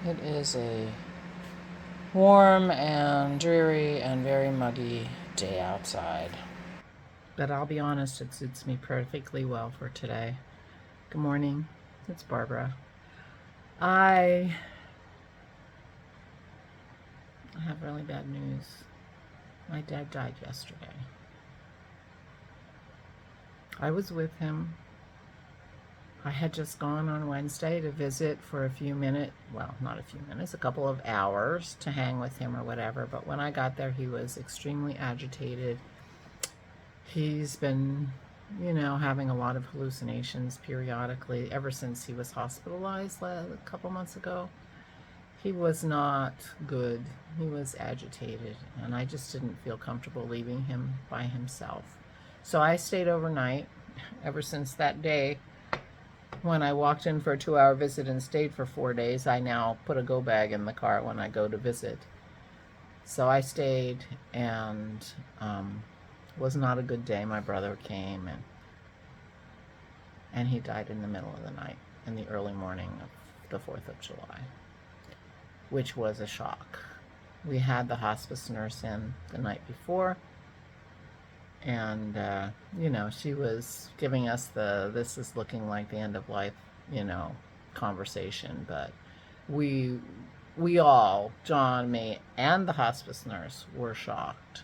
It is a warm and dreary and very muggy day outside. But I'll be honest, it suits me perfectly well for today. Good morning. It's Barbara. I have really bad news. My dad died yesterday. I was with him. I had just gone on Wednesday to visit for a few minutes, well, not a few minutes, a couple of hours to hang with him or whatever. But when I got there, he was extremely agitated. He's been, having a lot of hallucinations periodically ever since he was hospitalized a couple months ago. He was not good. He was agitated, and I just didn't feel comfortable leaving him by himself. So I stayed overnight ever since that day. When I walked in for a 2-hour visit and stayed for 4 days, I now put a go bag in the car when I go to visit. So I stayed, and was not a good day. My brother came, and he died in the middle of the night, in the early morning of the 4th of July, which was a shock. We had the hospice nurse in the night before, and she was giving us this is looking like the end of life conversation. But we all, John, me, and the hospice nurse, were shocked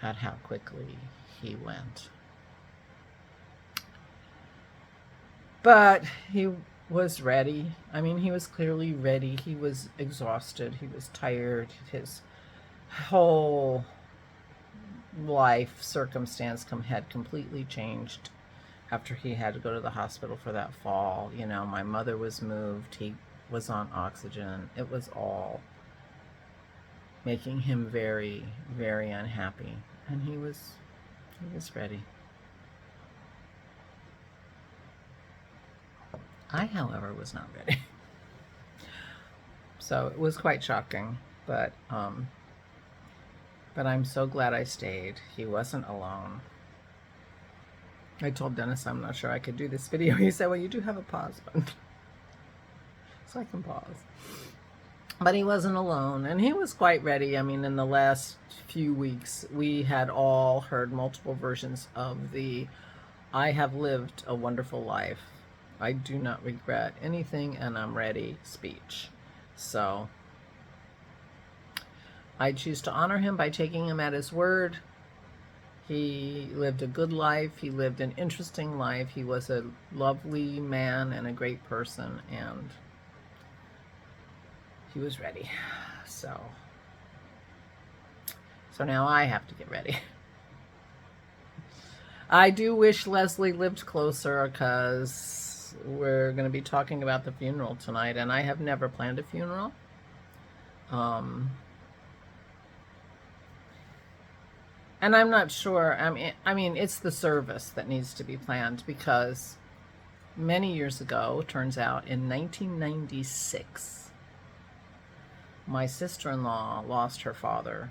at how quickly he went. But he was ready. I mean, he was clearly ready. He was exhausted. He was tired. His whole life circumstance had completely changed after he had to go to the hospital for that fall. My mother was moved. He was on oxygen. It was all making him very, very unhappy. And he was ready. I, however, was not ready. So it was quite shocking, but I'm so glad I stayed. He wasn't alone. I told Dennis I'm not sure I could do this video. He said, well, you do have a pause button. So I can pause. But he wasn't alone, and he was quite ready. I mean, in the last few weeks, we had all heard multiple versions of the I have lived a wonderful life. I do not regret anything, and I'm ready speech. So I choose to honor him by taking him at his word. He lived a good life. He lived an interesting life. He was a lovely man and a great person, and he was ready. So now I have to get ready. I do wish Leslie lived closer, because we're going to be talking about the funeral tonight, and I have never planned a funeral. And I'm not sure. I mean, it's the service that needs to be planned, because many years ago, turns out in 1996, my sister-in-law lost her father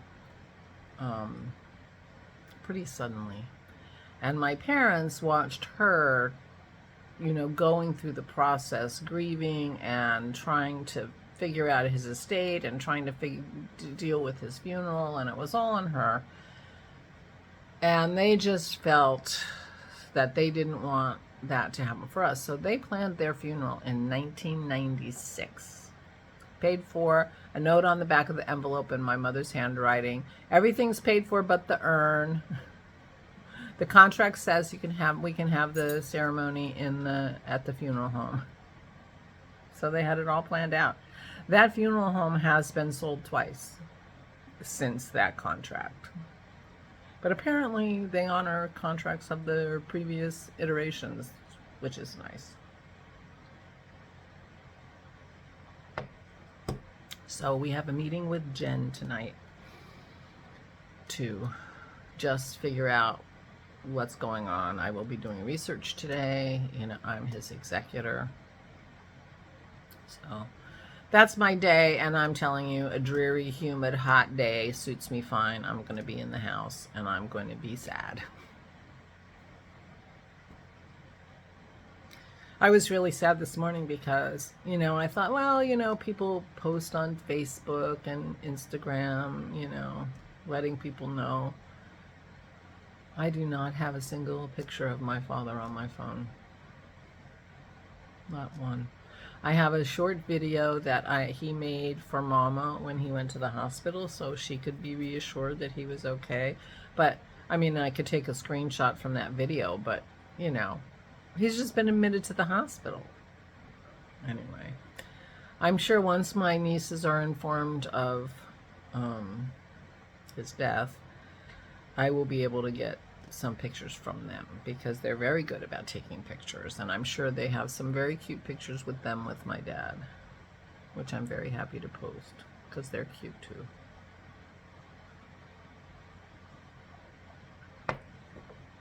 pretty suddenly. And my parents watched her, going through the process, grieving and trying to figure out his estate and trying to deal with his funeral, and it was all on her. And they just felt that they didn't want that to happen for us. So they planned their funeral in 1996. Paid for, a note on the back of the envelope in my mother's handwriting. Everything's paid for but the urn. The contract says we can have the ceremony at the funeral home. So they had it all planned out. That funeral home has been sold twice since that contract. But apparently they honor contracts of their previous iterations, which is nice. So we have a meeting with Jen tonight to just figure out what's going on. I will be doing research today. I'm his executor. So that's my day, and I'm telling you, a dreary, humid, hot day suits me fine. I'm going to be in the house, and I'm going to be sad. I was really sad this morning because, I thought, well, people post on Facebook and Instagram, letting people know. I do not have a single picture of my father on my phone. Not one. I have a short video that he made for Mama when he went to the hospital so she could be reassured that he was okay. But, I could take a screenshot from that video, but, he's just been admitted to the hospital. Anyway, I'm sure once my nieces are informed of his death, I will be able to get some pictures from them because they're very good about taking pictures, and I'm sure they have some very cute pictures with them with my dad, which I'm very happy to post because they're cute too.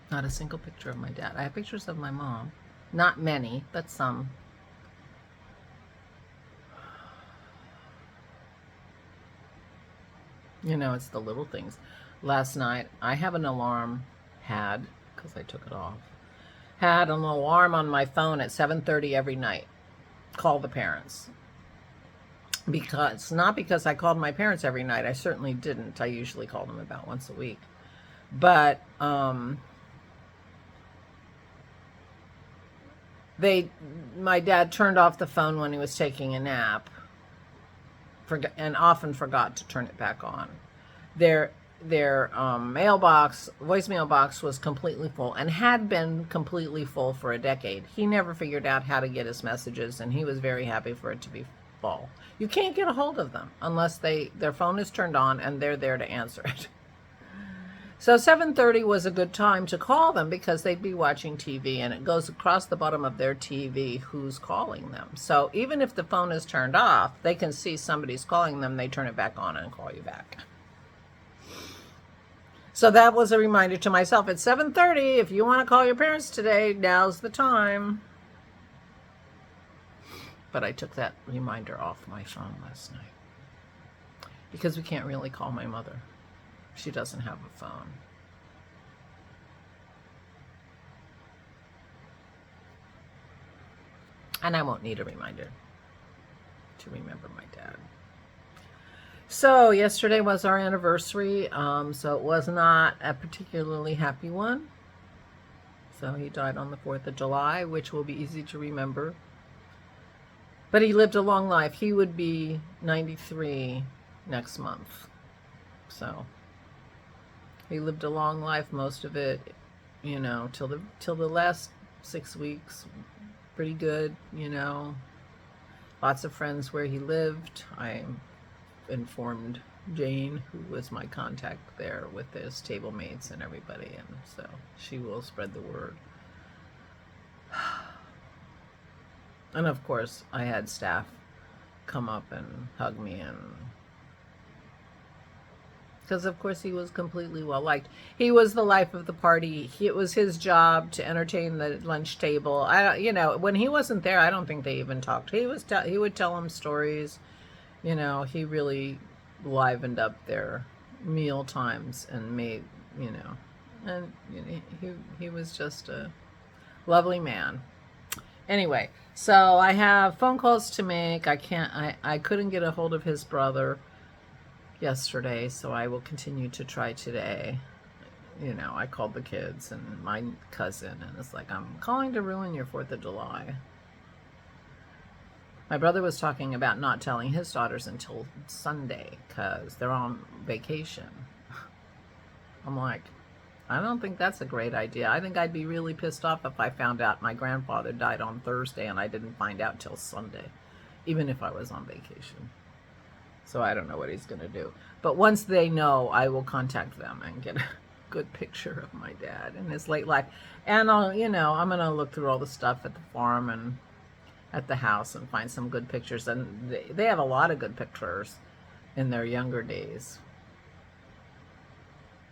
Not a single picture of my dad. I have pictures of my mom. Not many, but some. It's the little things. Last night, I have an alarm, because I took it off, had an alarm on my phone at 7:30 every night. Call the parents. Not because I called my parents every night. I certainly didn't. I usually call them about once a week. But, my dad turned off the phone when he was taking a nap, and often forgot to turn it back on. Their voicemail box was completely full and had been completely full for a decade. He never figured out how to get his messages, and he was very happy for it to be full. You can't get a hold of them unless their phone is turned on and they're there to answer it. So 7:30 was a good time to call them because they'd be watching TV, and it goes across the bottom of their TV who's calling them. So even if the phone is turned off, they can see somebody's calling them, they turn it back on and call you back. So that was a reminder to myself at 7:30, if you want to call your parents today, now's the time. But I took that reminder off my phone last night because we can't really call my mother. She doesn't have a phone. And I won't need a reminder to remember my dad. So yesterday was our anniversary, so it was not a particularly happy one. So he died on the 4th of July, which will be easy to remember. But he lived a long life. He would be 93 next month. So he lived a long life, most of it, till the last 6 weeks. Pretty good, Lots of friends where he lived. I informed Jane, who was my contact there with his table mates and everybody, and so she will spread the word. And of course, I had staff come up and hug me, and because of course he was completely well liked. He was the life of the party. It was his job to entertain the lunch table. When he wasn't there, I don't think they even talked. He would tell them stories. He really livened up their meal times and made, and he was just a lovely man. Anyway, so I have phone calls to make. I couldn't get a hold of his brother yesterday, so I will continue to try today. I called the kids and my cousin, and it's like, I'm calling to ruin your 4th of July. My brother was talking about not telling his daughters until Sunday because they're on vacation. I'm like, I don't think that's a great idea. I think I'd be really pissed off if I found out my grandfather died on Thursday and I didn't find out till Sunday, even if I was on vacation. So I don't know what he's going to do. But once they know, I will contact them and get a good picture of my dad in his late life. And I'm going to look through all the stuff at the farm and at the house and find some good pictures. And they have a lot of good pictures in their younger days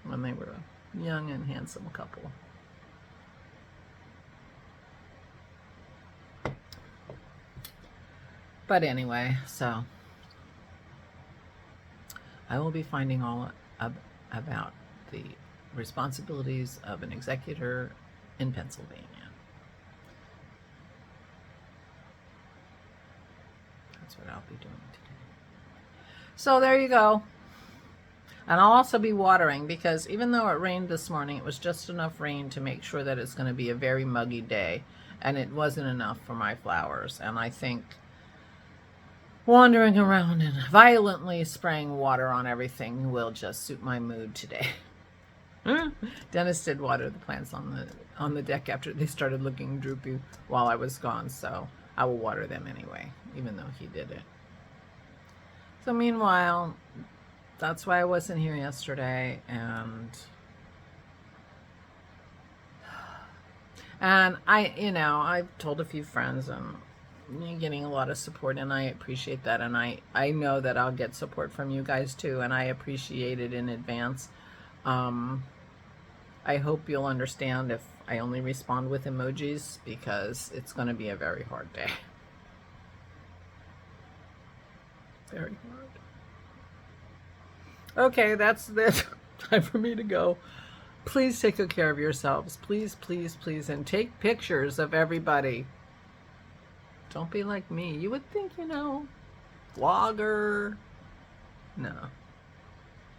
when they were a young and handsome couple. But anyway, so I will be finding all about the responsibilities of an executor in Pennsylvania. That's what I'll be doing today. So there you go. And I'll also be watering, because even though it rained this morning, it was just enough rain to make sure that it's going to be a very muggy day. And it wasn't enough for my flowers. And I think wandering around and violently spraying water on everything will just suit my mood today. Dennis did water the plants on the deck after they started looking droopy while I was gone, so I will water them anyway, even though he did it. So meanwhile, that's why I wasn't here yesterday, and I've told a few friends, and I'm getting a lot of support, and I appreciate that, and I know that I'll get support from you guys too, and I appreciate it in advance. I hope you'll understand if I only respond with emojis, because it's going to be a very hard day. Very hard. Okay, that's it. Time for me to go. Please take good care of yourselves. Please, please, please. And take pictures of everybody. Don't be like me. You would think, vlogger. No.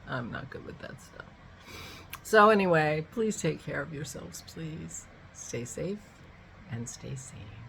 I'm not good with that stuff. So anyway, please take care of yourselves, please. Stay safe and stay sane.